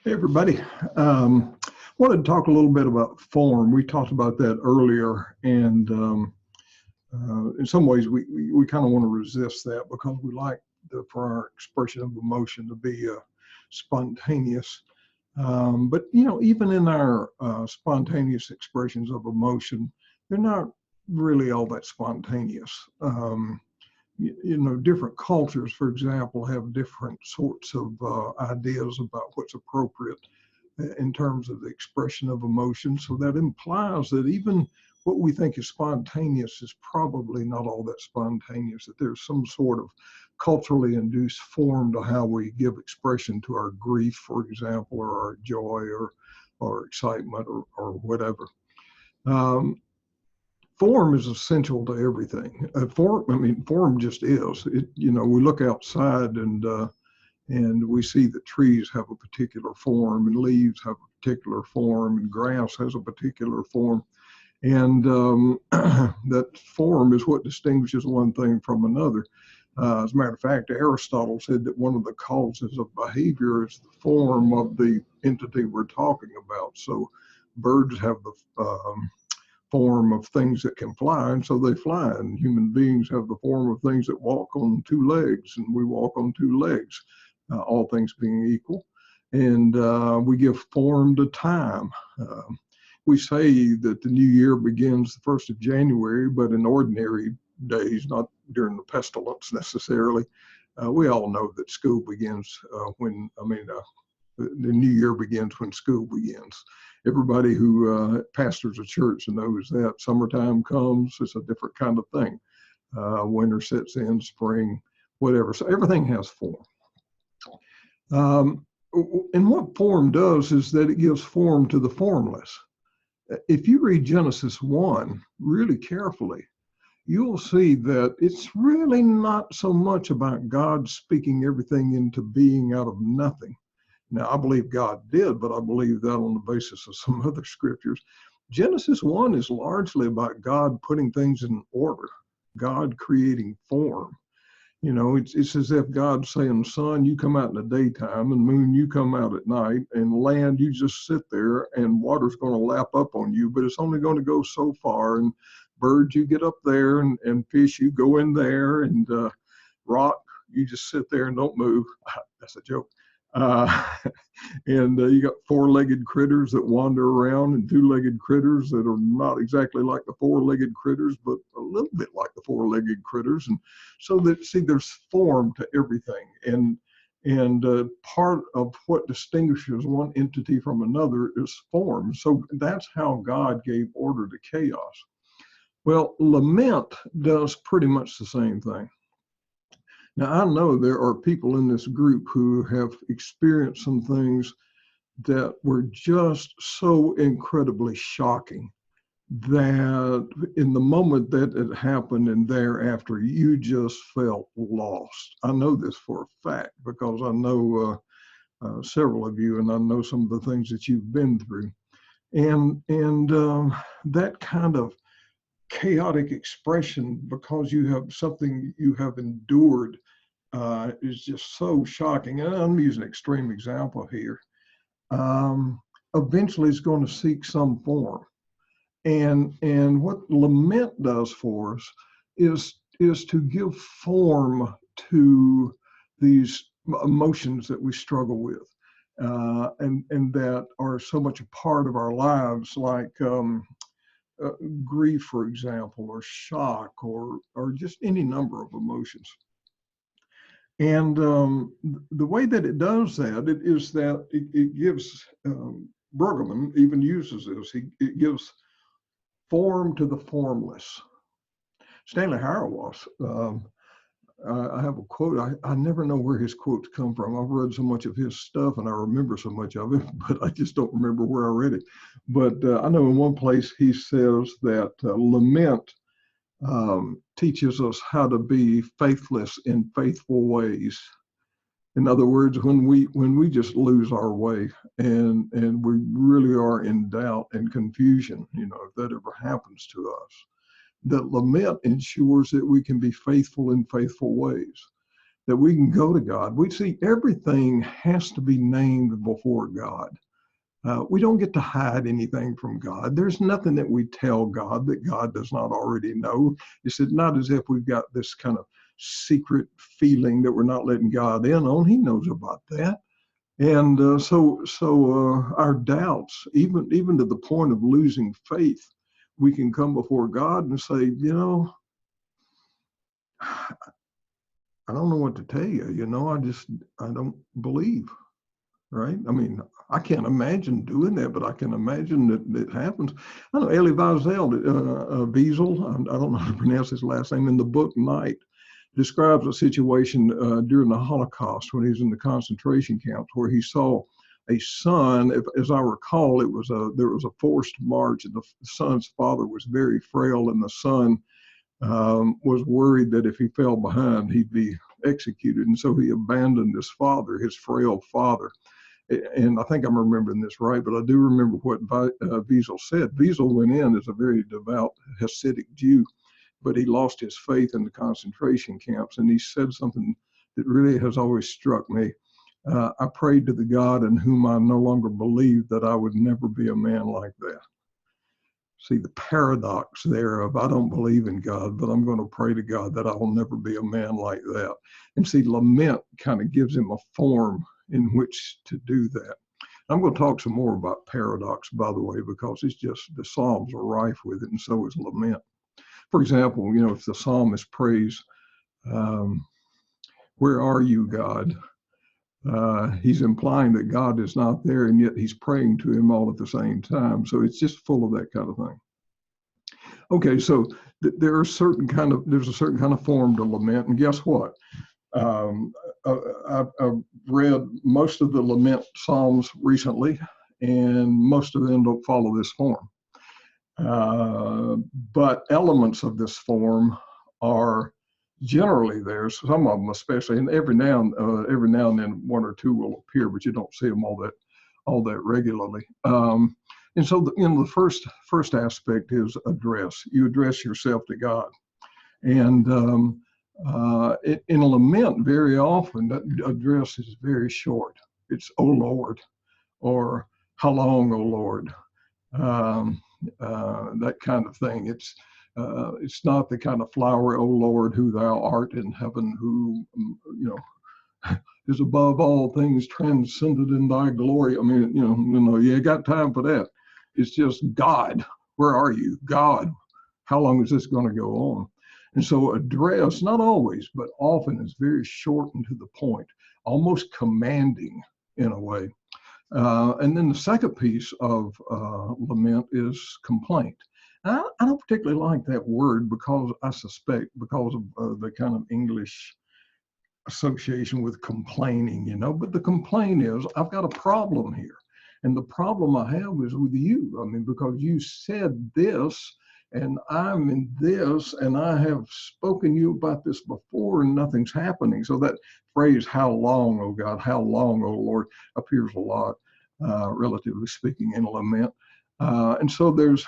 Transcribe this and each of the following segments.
Hey, everybody. Wanted to talk a little bit about form. We talked about that earlier, and in some ways, we kind of want to resist that because we like for our expression of emotion to be spontaneous. But even in our spontaneous expressions of emotion, they're not really all that spontaneous. Different cultures, for example, have different sorts of ideas about what's appropriate in terms of the expression of emotion. So that implies that even what we think is spontaneous is probably not all that spontaneous, that there's some sort of culturally induced form to how we give expression to our grief, for example, or our joy or excitement or whatever. Form is essential to everything. Form just is. We look outside and we see that trees have a particular form, and leaves have a particular form, and grass has a particular form. And that form is what distinguishes one thing from another. As a matter of fact, Aristotle said that one of the causes of behavior is the form of the entity we're talking about. So birds have the form of things that can fly, and so they fly. And human beings have the form of things that walk on two legs, and we walk on two legs, all things being equal. And we give form to time. We say that the new year begins the 1st of January, but in ordinary days, not during the pestilence necessarily, we all know that school begins the new year begins when school begins. Everybody who pastors a church knows that. Summertime comes, it's a different kind of thing. Winter sets in, spring, whatever. So everything has form. And what form does is that it gives form to the formless. If you read Genesis 1 really carefully, you'll see that it's really not so much about God speaking everything into being out of nothing. Now, I believe God did, but I believe that on the basis of some other scriptures. Genesis 1 is largely about God putting things in order, God creating form. It's as if God's saying, sun, you come out in the daytime, and moon, you come out at night, and land, you just sit there, and water's going to lap up on you, but it's only going to go so far. And birds, you get up there, and fish, you go in there, and rock, you just sit there and don't move. That's a joke. And you got four-legged critters that wander around, and two-legged critters that are not exactly like the four-legged critters, but a little bit like the four-legged critters. And so that, see, there's form to everything. And part of what distinguishes one entity from another is form. So that's how God gave order to chaos. Well, lament does pretty much the same thing. Now, I know there are people in this group who have experienced some things that were just so incredibly shocking that in the moment that it happened and thereafter, you just felt lost. I know this for a fact because I know several of you, and I know some of the things that you've been through. And that kind of chaotic expression, because you have something you have endured, is just so shocking. And I'm using an extreme example here. Eventually it's going to seek some form. And what lament does for us is to give form to these emotions that we struggle with, and that are so much a part of our lives, like grief, for example, or shock, or just any number of emotions. And the way that it does that, it is that it gives, Brueggemann even uses this, it gives form to the formless. Stanley Hauerwas, I have a quote, I never know where his quotes come from. I've read so much of his stuff and I remember so much of it, but I just don't remember where I read it. But I know in one place he says that lament teaches us how to be faithless in faithful ways. In other words, when we just lose our way and we really are in doubt and confusion, if that ever happens to us, that lament ensures that we can be faithful in faithful ways. that we can go to God. We see everything has to be named before God. We don't get to hide anything from God. There's nothing that we tell God that God does not already know. It's not as if we've got this kind of secret feeling that we're not letting God in on. He knows about that. And so our doubts, even to the point of losing faith, we can come before God and say, I don't know what to tell you. I don't believe. Right? I mean, I can't imagine doing that, but I can imagine that it happens. I know Elie Wiesel, I don't know how to pronounce his last name, in the book Night, describes a situation during the Holocaust when he was in the concentration camps where he saw a son. As I recall, there was a forced march, and the son's father was very frail, and the son was worried that if he fell behind, he'd be executed. And so he abandoned his father, his frail father. And I think I'm remembering this right, but I do remember what Wiesel said. Wiesel went in as a very devout Hasidic Jew, but he lost his faith in the concentration camps. And he said something that really has always struck me. I prayed to the God in whom I no longer believed that I would never be a man like that. See the paradox there of, I don't believe in God, but I'm going to pray to God that I will never be a man like that. And see, lament kind of gives him a form in which to do that. I'm going to talk some more about paradox, by the way, because it's just, the Psalms are rife with it, and so is lament. For example, if the psalmist prays, where are you, God? He's implying that God is not there, and yet he's praying to him all at the same time. So it's just full of that kind of thing. Okay, so there's a certain kind of form to lament, and guess what? I've read most of the lament psalms recently, and most of them don't follow this form. But elements of this form are generally there. Some of them, especially, and every now and then one or two will appear, but you don't see them all that regularly. And so the first aspect is address. You address yourself to God, and in a lament, very often that address is very short. It's, "Oh Lord," or "How long, O Lord?" That kind of thing. It's not the kind of flowery, "Oh Lord, who thou art in heaven, who is above all things, transcended in thy glory." I mean, you ain't got time for that. It's just, "God, where are you? God, how long is this going to go on?" And so address, not always, but often, is very short and to the point, almost commanding in a way. And then the second piece of lament is complaint. I don't particularly like that word, because I suspect because of the kind of English association with complaining, but the complaint is, I've got a problem here. And the problem I have is with you. I mean, because you said this, and I'm in this, and I have spoken to you about this before, and nothing's happening. So that phrase, "How long, O God, how long, O Lord," appears a lot, relatively speaking, in lament. And so there's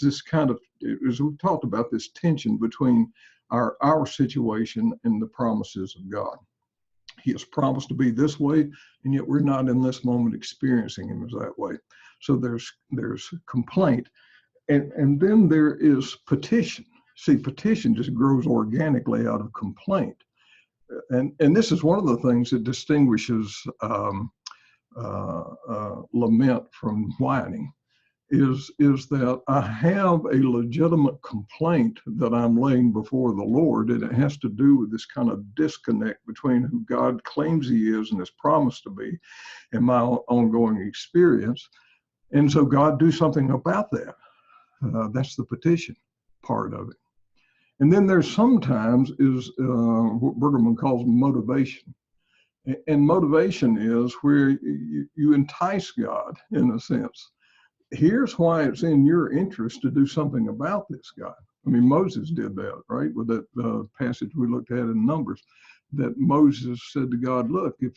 this kind of, as we've talked about, this tension between our situation and the promises of God. He has promised to be this way, and yet we're not in this moment experiencing him as that way. So there's complaint. And then there is petition. See, petition just grows organically out of complaint. And this is one of the things that distinguishes lament from whining, is that I have a legitimate complaint that I'm laying before the Lord, and it has to do with this kind of disconnect between who God claims he is and has promised to be and my ongoing experience. And so God, do something about that. That's the petition part of it. And then there's sometimes is what Bergerman calls motivation. And motivation is where you entice God, in a sense. Here's why it's in your interest to do something about this, God. I mean, Moses did that, right? With that passage we looked at in Numbers, that Moses said to God, "Look, if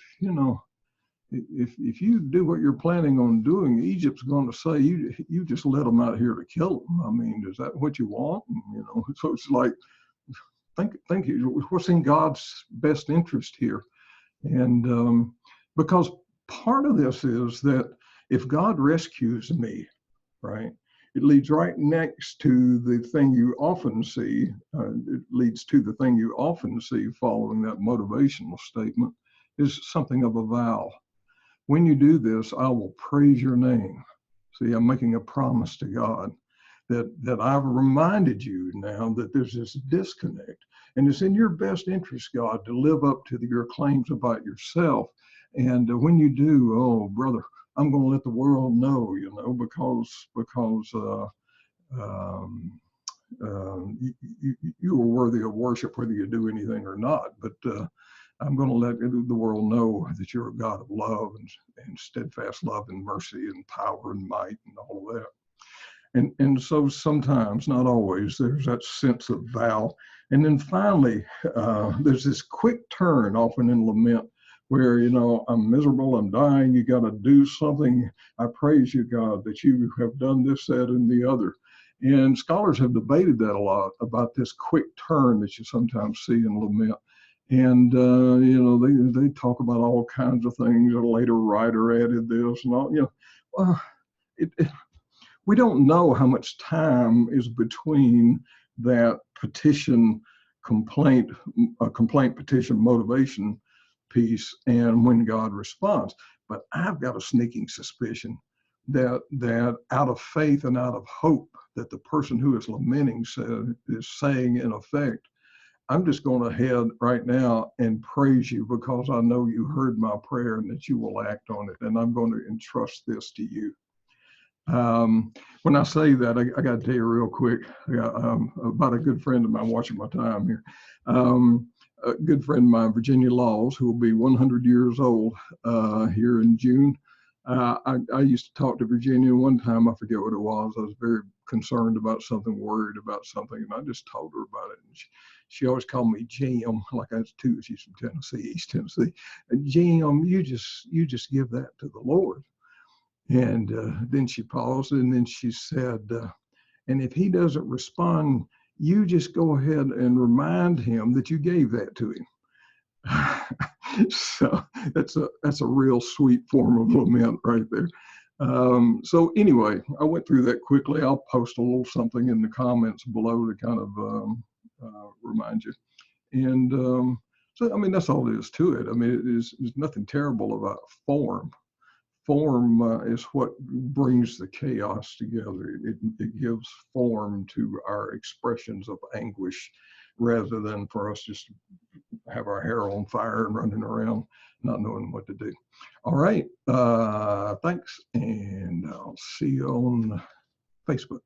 you do what you're planning on doing, Egypt's going to say, you just let them out here to kill them. I mean, is that what you want?" And, so it's like, think what's in God's best interest here. And because part of this is that if God rescues me, right, it leads right next to the thing you often see. It leads to the thing you often see following that motivational statement is something of a vow. When you do this, I will praise your name. See, I'm making a promise to God that I've reminded you now that there's this disconnect. And it's in your best interest, God, to live up to your claims about yourself. And when you do, oh, brother, I'm going to let the world know, because you are worthy of worship, whether you do anything or not. But I'm going to let the world know that you're a God of love and steadfast love and mercy and power and might and all of that. And so sometimes, not always, there's that sense of vow. And then finally, there's this quick turn often in lament where, I'm miserable, I'm dying, you got to do something. I praise you, God, that you have done this, that, and the other. And scholars have debated that a lot about this quick turn that you sometimes see in lament. And, they talk about all kinds of things. A later writer added this and all, we don't know how much time is between that complaint petition motivation piece and when God responds. But I've got a sneaking suspicion that out of faith and out of hope that the person who is lamenting is saying in effect, I'm just going to head right now and praise you because I know you heard my prayer and that you will act on it. And I'm going to entrust this to you. When I say that, I got to tell you real quick about a good friend of mine, watching my time here. A good friend of mine, Virginia Laws, who will be 100 years old here in June. I used to talk to Virginia one time. I forget what it was. I was very concerned about something, worried about something, and I just told her about it. And she always called me Jim, like I was too. She's from Tennessee, East Tennessee. And Jim, you just give that to the Lord. And then she paused, and then she said, and if he doesn't respond, you just go ahead and remind him that you gave that to him. So that's a real sweet form of lament right there. So anyway, I went through that quickly. I'll post a little something in the comments below to kind of remind you. And so, I mean, that's all there is to it. I mean, there's nothing terrible about form. Form is what brings the chaos together. It gives form to our expressions of anguish rather than for us just to have our hair on fire and running around not knowing what to do. All right, thanks, and I'll see you on Facebook.